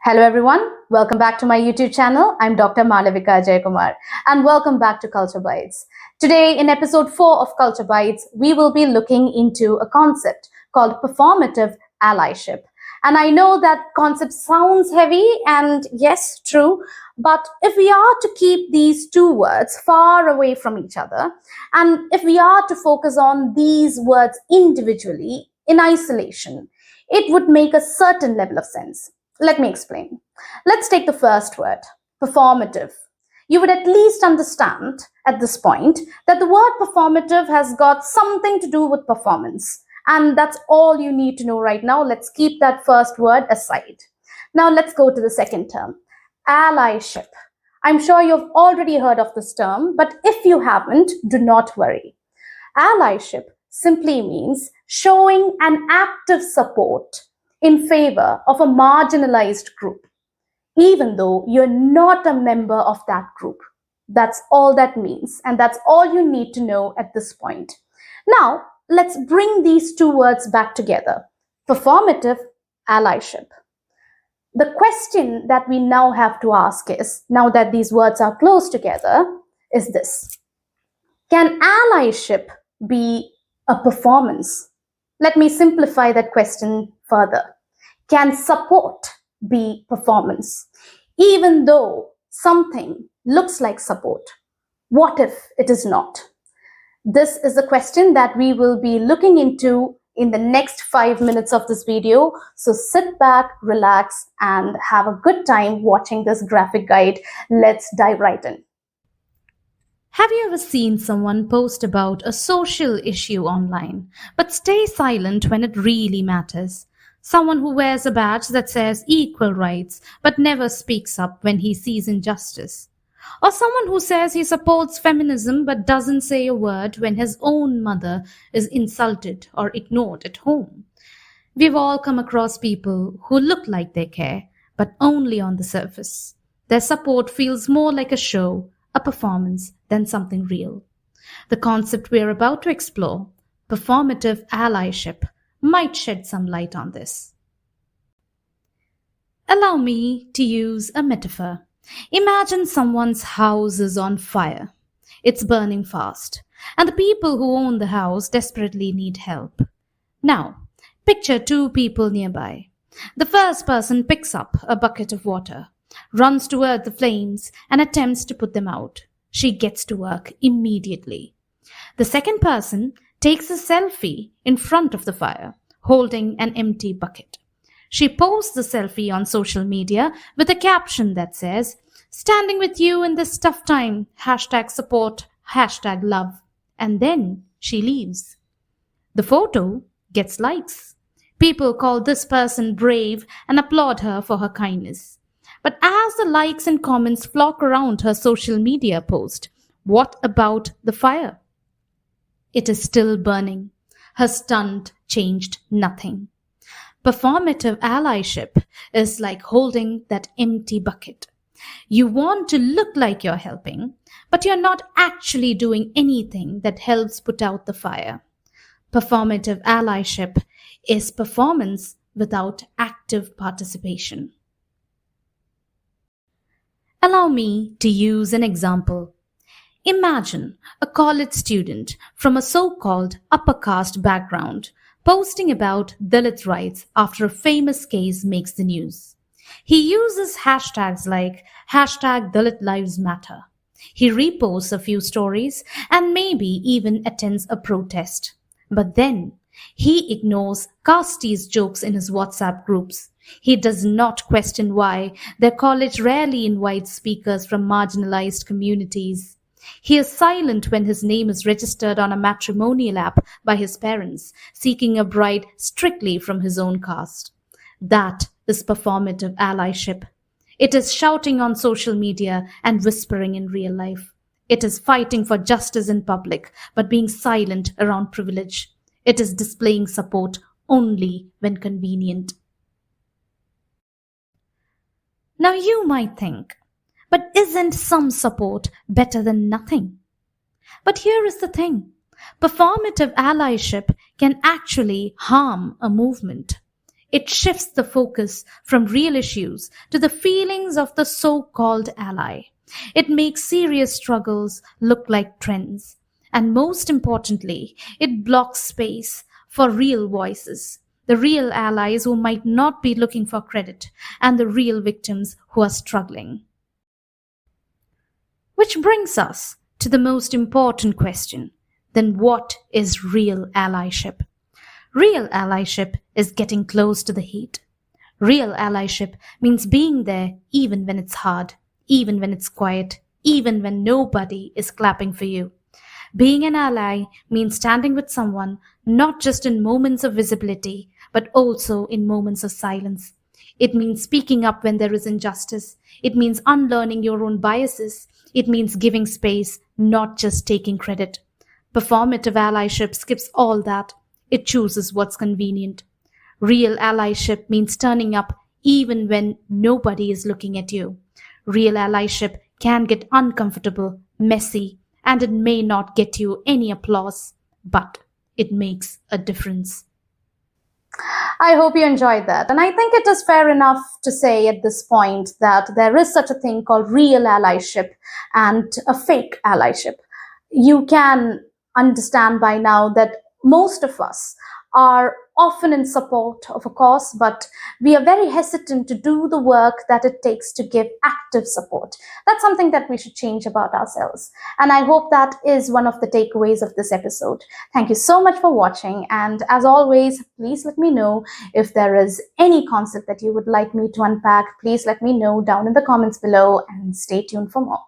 Hello everyone, welcome back to my YouTube channel. I'm Dr. Malavika Jayakumar and welcome back to Culture Bites. Today in episode 4 of Culture Bites, we will be looking into a concept called performative allyship. And I know that concept sounds heavy and yes, true, but if we are to keep these two words far away from each other and if we are to focus on these words individually in isolation, it would make a certain level of sense. Let me explain. Let's take the first word, performative. You would at least understand at this point that the word performative has got something to do with performance. And that's all you need to know right now. Let's keep that first word aside. Now let's go to the second term, allyship. I'm sure you've already heard of this term, but if you haven't, do not worry. Allyship simply means showing an active support in favor of a marginalized group, even though you're not a member of that group. That's all that means, and that's all you need to know at this point. Now, let's bring these two words back together, performative allyship. The question that we now have to ask is, now that these words are close together, is this: can allyship be a performance? Let me simplify that question further. Can support be performance? Even though something looks like support, what if it is not? This is a question that we will be looking into in the next 5 minutes of this video. So sit back, relax, and have a good time watching this graphic guide. Let's dive right in. Have you ever seen someone post about a social issue online, but stay silent when it really matters? Someone who wears a badge that says equal rights, but never speaks up when he sees injustice. Or someone who says he supports feminism, but doesn't say a word when his own mother is insulted or ignored at home. We've all come across people who look like they care, but only on the surface. Their support feels more like a show, a performance, than something real. The concept we're about to explore, performative allyship, might shed some light on this. Allow me to use a metaphor. Imagine someone's house is on fire. It's burning fast, and the people who own the house desperately need help. Now, picture two people nearby. The first person picks up a bucket of water, runs toward the flames, and attempts to put them out. She gets to work immediately. The second person takes a selfie in front of the fire, holding an empty bucket. She posts the selfie on social media with a caption that says, "Standing with you in this tough time, #support, #love." And then she leaves. The photo gets likes. People call this person brave and applaud her for her kindness. But as the likes and comments flock around her social media post, what about the fire? It is still burning. Her stunt changed nothing. Performative allyship is like holding that empty bucket. You want to look like you're helping, but you're not actually doing anything that helps put out the fire. Performative allyship is performance without active participation. Allow me to use an example. Imagine a college student from a so-called upper caste background posting about Dalit rights after a famous case makes the news. He uses hashtags like #Dalit Lives Matter. He reposts a few stories and maybe even attends a protest. But then he ignores casteist jokes in his WhatsApp groups. He does not question why their college rarely invites speakers from marginalized communities. He is silent when his name is registered on a matrimonial app by his parents, seeking a bride strictly from his own caste. That is performative allyship. It is shouting on social media and whispering in real life. It is fighting for justice in public, but being silent around privilege. It is displaying support only when convenient. Now you might think, but isn't some support better than nothing? But here is the thing. Performative allyship can actually harm a movement. It shifts the focus from real issues to the feelings of the so-called ally. It makes serious struggles look like trends. And most importantly, it blocks space for real voices, the real allies who might not be looking for credit, and the real victims who are struggling. Which brings us to the most important question. Then what is real allyship? Real allyship is getting close to the heat. Real allyship means being there even when it's hard, even when it's quiet, even when nobody is clapping for you. Being an ally means standing with someone not just in moments of visibility, but also in moments of silence. It means speaking up when there is injustice. It means unlearning your own biases. It means giving space, not just taking credit. Performative allyship skips all that. It chooses what's convenient. Real allyship means turning up even when nobody is looking at you. Real allyship can get uncomfortable, messy, and it may not get you any applause, but it makes a difference. I hope you enjoyed that. And I think it is fair enough to say at this point that there is such a thing called real allyship and a fake allyship. You can understand by now that most of us are often in support of a cause, but we are very hesitant to do the work that it takes to give active support. That's something that we should change about ourselves. And I hope that is one of the takeaways of this episode. Thank you so much for watching. And as always, please let me know if there is any concept that you would like me to unpack. Please let me know down in the comments below and stay tuned for more.